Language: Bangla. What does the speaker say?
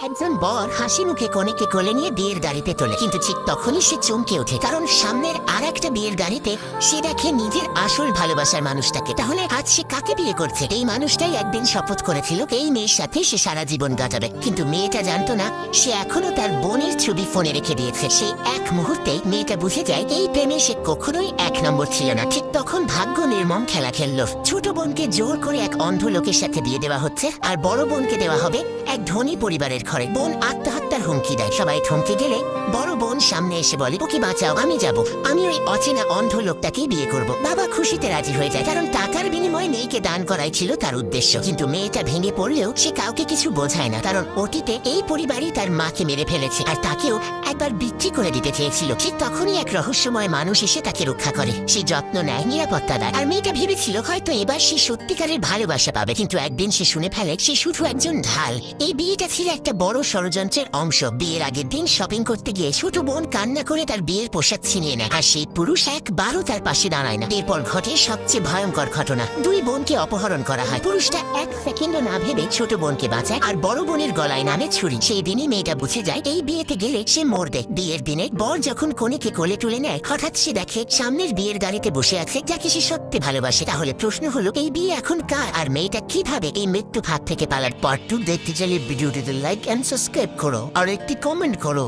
একজন বর হাসি মুখে কনেকে কোলে নিয়ে বিয়ের গাড়িতে তোলে, কিন্তু ঠিক তখনই সে চমকে ওঠে, কারণ সামনের আর একটা বিয়ের গাড়িতে সে দেখে নিজের আসল ভালোবাসার মানুষটাকে। তাহলে আজ সে কাকে বিয়ে করছে? এই মানুষটাই একদিন শপথ করেছিল এই মেয়ের সাথে সে সারা জীবন কাটাবে, কিন্তু মেয়েটা জানতো না সে এখনো তার বোনের ছবি ফোনে রেখে দিয়েছে। সেই এক মুহূর্তে মেয়েটা বুঝে যায় এই প্রেমে সে কখনোই এক নম্বর ছিল না। ঠিক তখন ভাগ্য নির্মম খেলা খেললো। ছোট বোনকে জোর করে এক অন্ধ লোকের সাথে বিয়ে দেওয়া হচ্ছে, আর বড় বোনকে দেওয়া হবে এক ধনী পরিবারের ঘরে। বোন আত্মহত্যার হুমকি দেয়। সবাই থমকে গেলে বড় বোন সামনে এসে বলে, ওকে বাঁচাও, আমি যাব, আমি ওই অচেনা অন্ধ লোকটাকেই বিয়ে করব। বাবা খুশিতে রাজি হয়ে যায়, কারণ টাকার বিনিময়ে মেয়েকে দান করাই ছিল তার উদ্দেশ্য। কিন্তু মেয়েটা ভেঙে পড়লেও সে কাউকে কিছু বোঝায় না, কারণ অতীতে এই পরিবারই তার মাকে মেরে ফেলেছে, আর তাকেও একবার বিক্রি করে দিতে চেয়েছিল। ঠিক তখনই এক রহস্যময় মানুষ এসে তাকে রক্ষা করে। সে যত্ন নেয়, নিরাপত্তা দেয়, আর মেয়েটা ভেবেছিল হয়তো এবার সে সত্যিকারের ভালোবাসা পাবে। কিন্তু একদিন সে শুনে ফেলে সে শুধু একজন ঢাল। এই বিয়েটা ছিল একটা বড় ষড়যন্ত্রের অংশ। বিয়ের আগের দিন শপিং করতে গিয়ে ছোট বোন কান্না করে তার বিয়ের পোশাক ছিনিয়ে নেয়, আর সেই পুরুষ একবারও তার পাশে দাঁড়ায় না। এরপর ঘটে সবচেয়ে ভয়ঙ্কর ঘটনা। দুই বোনকে অপহরণ করা হয়। পুরুষটা এক সেকেন্ডও না ভেবে ছোট বোনকে বাঁচায়, আর বড় বোনের গলায় নামে ছুরি। সেই দিনই মেয়েটা বুঝে যায় এই বিয়েতে গেলে সে মরবে। বিয়ের দিনে বর যখন কনেকে কোলে তুলে নেয়, হঠাৎ সে দেখে সামনের বিয়ের গাড়িতে বসে আছে যাকে সে সত্যি ভালোবাসে। তাহলে প্রশ্ন হলো এই বিয়ে এখন কার, আর মেয়েটা কিভাবে এই মৃত্যু হাত থেকে পালার? পার্ট 2 দেখতে চাইলে ভিডিওটিতে লাইক এন্ড সাবস্ক্রাইব করো আর একটি কমেন্ট করো।